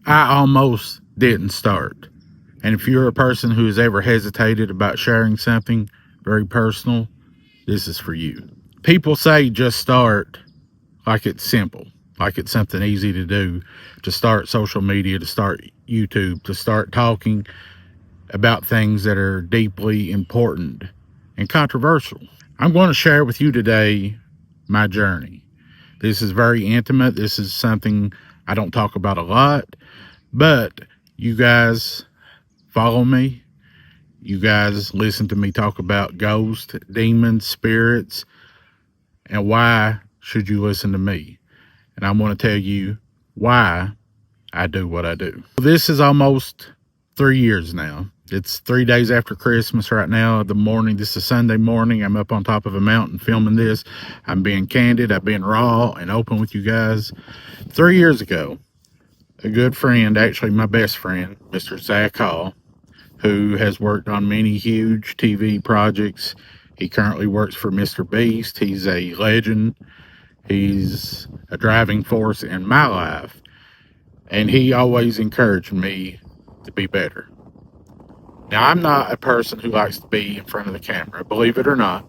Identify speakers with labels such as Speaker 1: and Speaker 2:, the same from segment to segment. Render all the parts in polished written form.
Speaker 1: I almost didn't start. And if you're a person who has ever hesitated about sharing something very personal, this is for you. People say just start like it's simple, like it's something easy to do, to start social media, to start YouTube, to start talking about things that are deeply important and controversial. I'm going to share with you today my journey. This is very intimate. This is something I don't talk about a lot, but you guys follow me. You guys listen to me talk about ghosts, demons, spirits, and why should you listen to me? And I'm going to tell you why I do what I do. This is almost 3 years now. It's 3 days after Christmas right now. This is Sunday morning. I'm up on top of a mountain filming this. I'm being candid. I'm being raw and open with you guys. 3 years ago, a good friend, actually my best friend, Mr. Zach Hall, who has worked on many huge TV projects. He currently works for Mr. Beast. He's a legend. He's a driving force in my life. And he always encouraged me to be better. Now, I'm not a person who likes to be in front of the camera, believe it or not.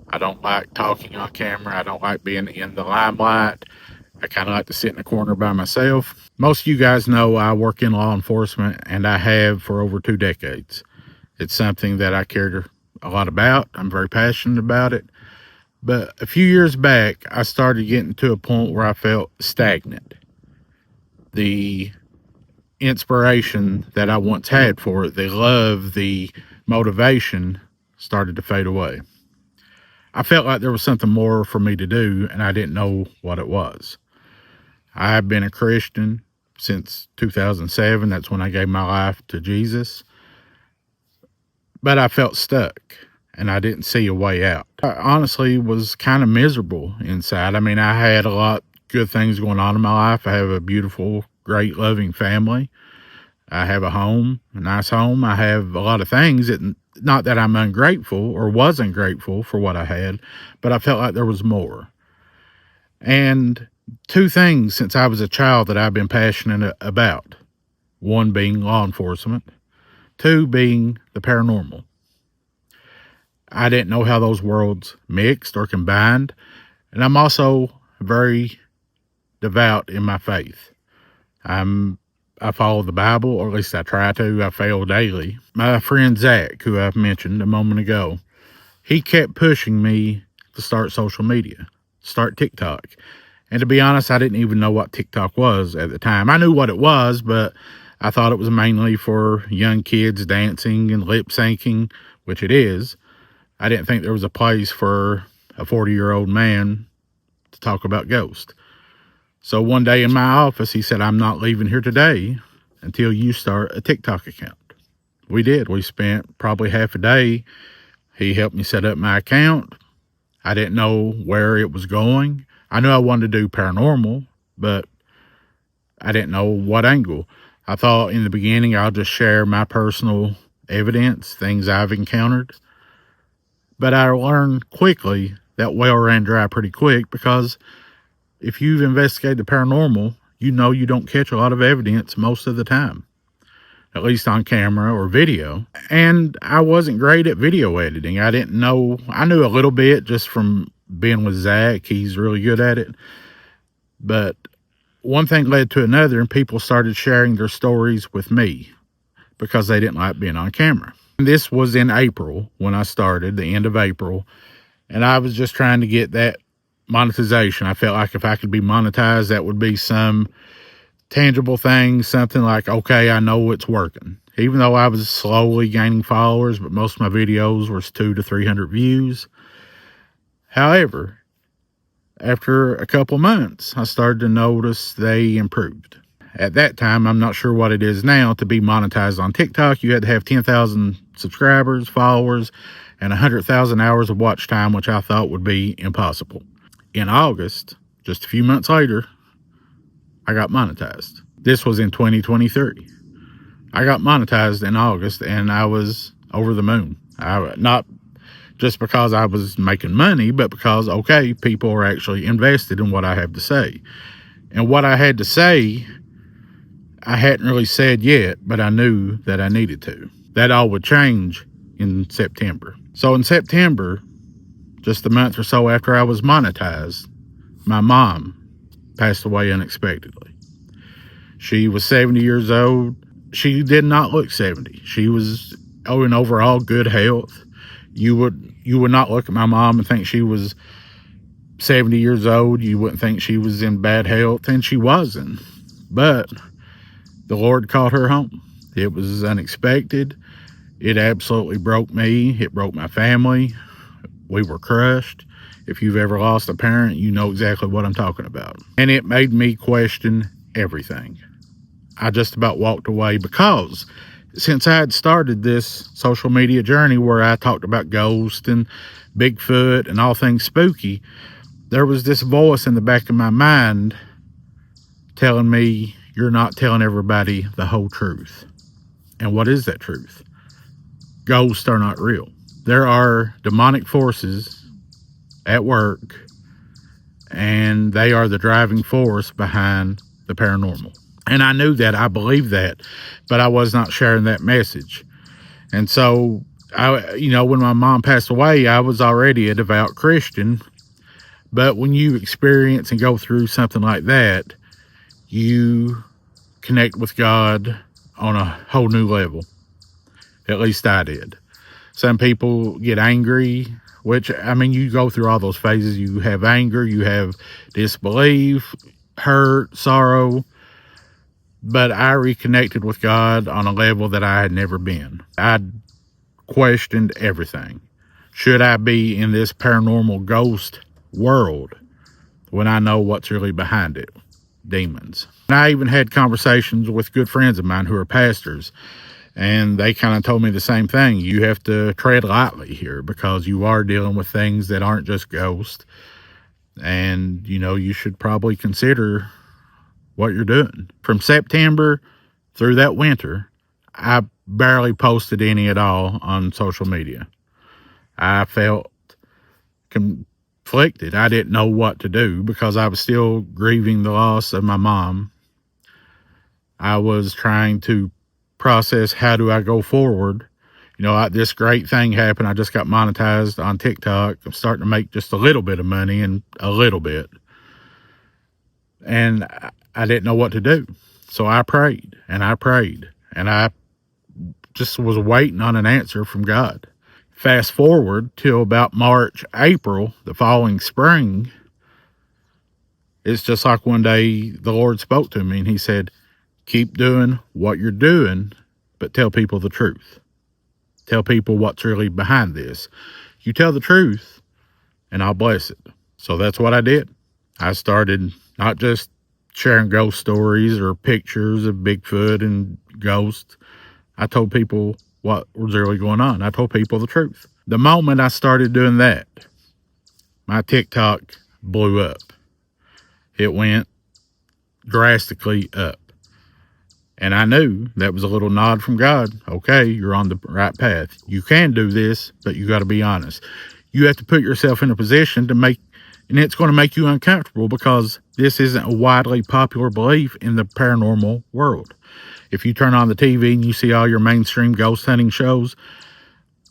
Speaker 1: I don't like talking on camera. I don't like being in the limelight. I kind of like to sit in a corner by myself. Most of you guys know I work in law enforcement, and I have for over 2 decades. It's something that I care a lot about. I'm very passionate about it. But a few years back, I started getting to a point where I felt stagnant. The inspiration that I once had for it, the love, the motivation started to fade away. I felt like there was something more for me to do, and I didn't know what it was. I've been a Christian since 2007. That's when I gave my life to Jesus. But I felt stuck, and I didn't see a way out. I honestly was kind of miserable inside. I mean, I had a lot of good things going on in my life. I have a beautiful, great, loving family. I have a home, a nice home. I have a lot of things. Not that I'm ungrateful or wasn't grateful for what I had, but I felt like there was more. And 2 things since I was a child that I've been passionate about. 1 being law enforcement. 2 being the paranormal. I didn't know how those worlds mixed or combined. And I'm also very devout in my faith. I follow the Bible, or at least I try to. I fail daily. My friend Zach, who I've mentioned a moment ago, he kept pushing me to start social media, start TikTok. And to be honest, I didn't even know what TikTok was at the time. I knew what it was, but I thought it was mainly for young kids dancing and lip syncing, which it is. I didn't think there was a place for a 40-year-old man to talk about ghosts. So one day in my office, he said, I'm not leaving here today until you start a TikTok account. We did. We spent probably half a day. He helped me set up my account. I didn't know where it was going. I knew I wanted to do paranormal, but I didn't know what angle. I thought in the beginning I'll just share my personal evidence, things I've encountered. But I learned quickly that well ran dry pretty quick, because if you've investigated the paranormal, you know you don't catch a lot of evidence most of the time, at least on camera or video. And I wasn't great at video editing. I knew a little bit just from being with Zach. He's really good at it. But one thing led to another, and people started sharing their stories with me because they didn't like being on camera. And this was in April when I started, the end of April, and I was just trying to get that monetization. I felt like if I could be monetized, that would be some tangible thing, something like, okay, I know it's working. Even though I was slowly gaining followers, but most of my videos were 200 to 300 views. However, after a couple months, I started to notice they improved. At that time, I'm not sure what it is now, to be monetized on TikTok, you had to have 10,000 subscribers, followers, and 100,000 hours of watch time, which I thought would be impossible. In August, just a few months later, I got monetized. This was in 2023. I got monetized in August, and I was over the moon. Not just because I was making money, but because, okay, people are actually invested in what I have to say. And what I had to say, I hadn't really said yet, but I knew that I needed to. That all would change in September. So in September, just a month or so after I was monetized, my mom passed away unexpectedly. She was 70 years old. She did not look 70. She was in overall good health. You would not look at my mom and think she was 70 years old. You wouldn't think she was in bad health, and she wasn't. But the Lord called her home. It was unexpected. It absolutely broke me. It broke my family. We were crushed. If you've ever lost a parent, you know exactly what I'm talking about. And it made me question everything. I just about walked away because since I had started this social media journey where I talked about ghosts and Bigfoot and all things spooky, there was this voice in the back of my mind telling me, you're not telling everybody the whole truth. And what is that truth? Ghosts are not real. There are demonic forces at work, and they are the driving force behind the paranormal. And I knew that, I believed that, but I was not sharing that message. And so, when my mom passed away, I was already a devout Christian. But when you experience and go through something like that, you connect with God on a whole new level. At least I did. Some people get angry, which, you go through all those phases. You have anger, you have disbelief, hurt, sorrow. But I reconnected with God on a level that I had never been. I questioned everything. Should I be in this paranormal ghost world when I know what's really behind it? Demons. And I even had conversations with good friends of mine who are pastors, and they kind of told me the same thing. You have to tread lightly here because you are dealing with things that aren't just ghosts. And, you should probably consider what you're doing. From September through that winter, I barely posted any at all on social media. I felt conflicted. I didn't know what to do because I was still grieving the loss of my mom. I was trying to process, how do I go forward? This great thing happened. I just got monetized on TikTok. I'm starting to make just a little bit of money, and a little bit. And I didn't know what to do. So I prayed, and I just was waiting on an answer from God. Fast forward till about March, April, the following spring, it's just like one day the Lord spoke to me and he said, keep doing what you're doing, but tell people the truth. Tell people what's really behind this. You tell the truth, and I'll bless it. So that's what I did. I started not just sharing ghost stories or pictures of Bigfoot and ghosts. I told people what was really going on. I told people the truth. The moment I started doing that, my TikTok blew up. It went drastically up. And I knew that was a little nod from God. Okay, you're on the right path. You can do this, but you got to be honest. You have to put yourself in a position to make, and it's going to make you uncomfortable because this isn't a widely popular belief in the paranormal world. If you turn on the TV and you see all your mainstream ghost hunting shows,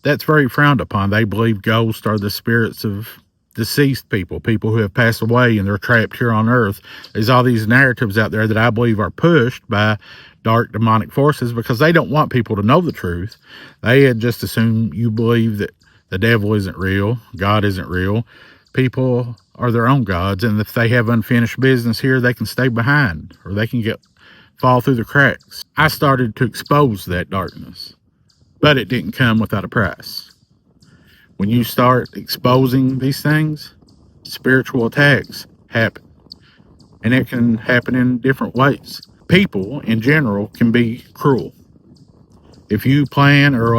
Speaker 1: that's very frowned upon. They believe ghosts are the spirits of deceased people who have passed away and they're trapped here on earth. There's all these narratives out there that I believe are pushed by dark demonic forces because they don't want people to know the truth. They had just assumed you believe that the devil isn't real, God isn't real. People are their own gods, and if they have unfinished business here, they can stay behind or they can fall through the cracks. I started to expose that darkness, but it didn't come without a price. When you start exposing these things, spiritual attacks happen. And it can happen in different ways. People, in general, can be cruel. If you plan or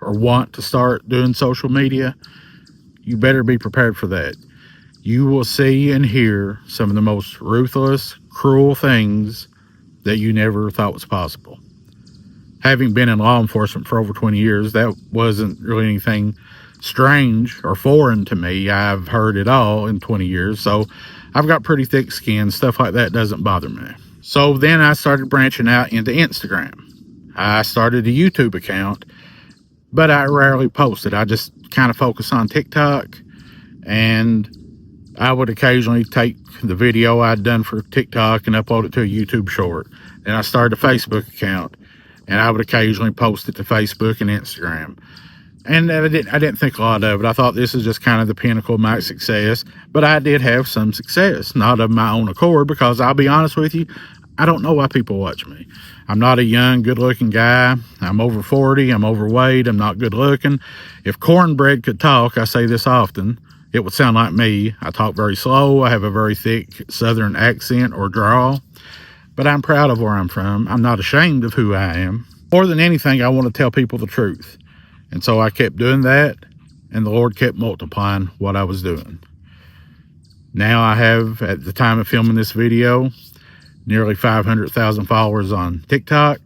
Speaker 1: want to start doing social media, you better be prepared for that. You will see and hear some of the most ruthless, cruel things that you never thought was possible. Having been in law enforcement for over 20 years, that wasn't really anything strange or foreign to me. I've heard it all in 20 years, so I've got pretty thick skin. Stuff like that doesn't bother me. So then I started branching out into Instagram. I started a YouTube account, but I rarely posted. I just kind of focus on TikTok, and I would occasionally take the video I'd done for TikTok and upload it to a YouTube short. Then I started a Facebook account, and I would occasionally post it to Facebook and Instagram. And I didn't think a lot of it. I thought this is just kind of the pinnacle of my success. But I did have some success, not of my own accord, because I'll be honest with you, I don't know why people watch me. I'm not a young, good-looking guy. I'm over 40. I'm overweight. I'm not good-looking. If cornbread could talk, I say this often, it would sound like me. I talk very slow. I have a very thick Southern accent or drawl. But I'm proud of where I'm from. I'm not ashamed of who I am. More than anything, I want to tell people the truth. And so I kept doing that, and the Lord kept multiplying what I was doing. Now I have, at the time of filming this video, nearly 500,000 followers on TikTok,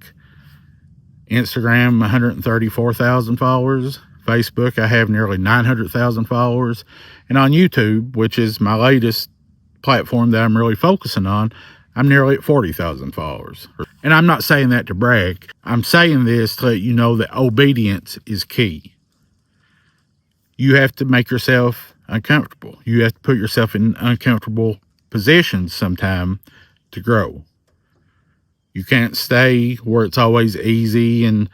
Speaker 1: Instagram 134,000 followers, Facebook I have nearly 900,000 followers, and on YouTube, which is my latest platform that I'm really focusing on, I'm nearly at 40,000 followers. And I'm not saying that to brag. I'm saying this to let you know that obedience is key. You have to make yourself uncomfortable. You have to put yourself in uncomfortable positions sometime to grow. You can't stay where it's always easy and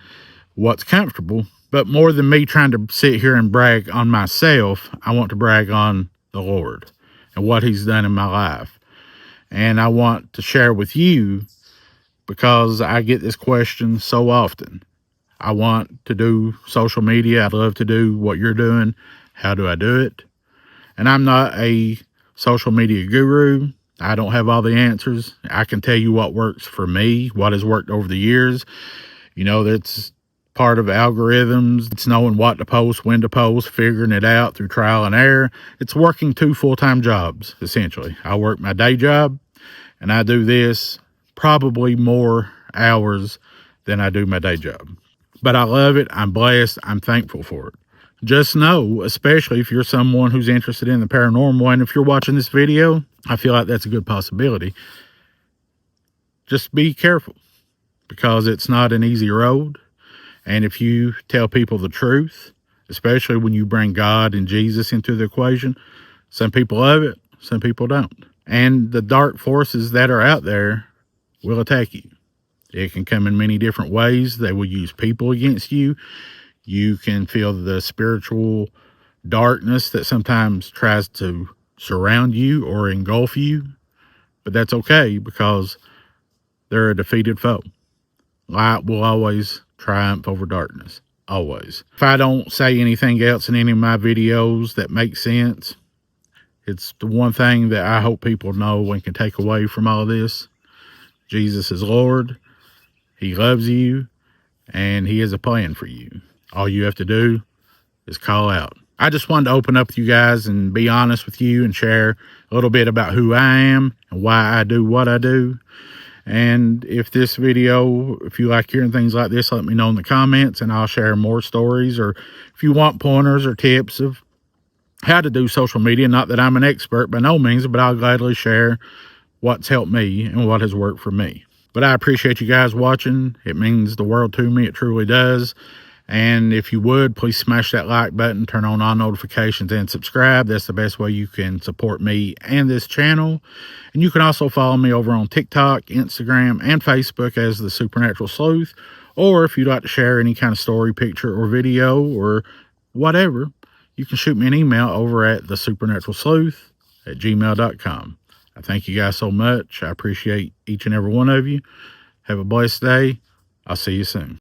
Speaker 1: what's comfortable. But more than me trying to sit here and brag on myself, I want to brag on the Lord and what He's done in my life. And I want to share with you, because I get this question so often. I want to do social media. I'd love to do what you're doing. How do I do it? And I'm not a social media guru. I don't have all the answers. I can tell you what works for me, what has worked over the years. You know, that's part of algorithms. It's knowing what to post, when to post, figuring it out through trial and error. It's working 2 full-time jobs, essentially. I work my day job, and I do this probably more hours than I do my day job. But I love it. I'm blessed. I'm thankful for it. Just know, especially if you're someone who's interested in the paranormal, and if you're watching this video, I feel like that's a good possibility. Just be careful, because it's not an easy road. And if you tell people the truth, especially when you bring God and Jesus into the equation, some people love it, some people don't. And the dark forces that are out there will attack you. It can come in many different ways. They will use people against you. You can feel the spiritual darkness that sometimes tries to surround you or engulf you. But that's okay, because they're a defeated foe. Light will always triumph over darkness. Always. If I don't say anything else in any of my videos that makes sense, it's the one thing that I hope people know and can take away from all of this. Jesus is Lord. He loves you, and He has a plan for you. All you have to do is call out. I just wanted to open up with you guys and be honest with you and share a little bit about who I am and why I do what I do. And if this video, if you like hearing things like this, let me know in the comments, and I'll share more stories. Or if you want pointers or tips of how to do social media, not that I'm an expert by no means, but I'll gladly share what's helped me and what has worked for me. But I appreciate you guys watching. It means the world to me. It truly does. And if you would, please smash that like button, turn on all notifications, and subscribe. That's the best way you can support me and this channel. And you can also follow me over on TikTok, Instagram, and Facebook as The Supernatural Sleuth. Or if you'd like to share any kind of story, picture, or video, or whatever, you can shoot me an email over at thesupernaturalsleuth@gmail.com. I thank you guys so much. I appreciate each and every one of you. Have a blessed day. I'll see you soon.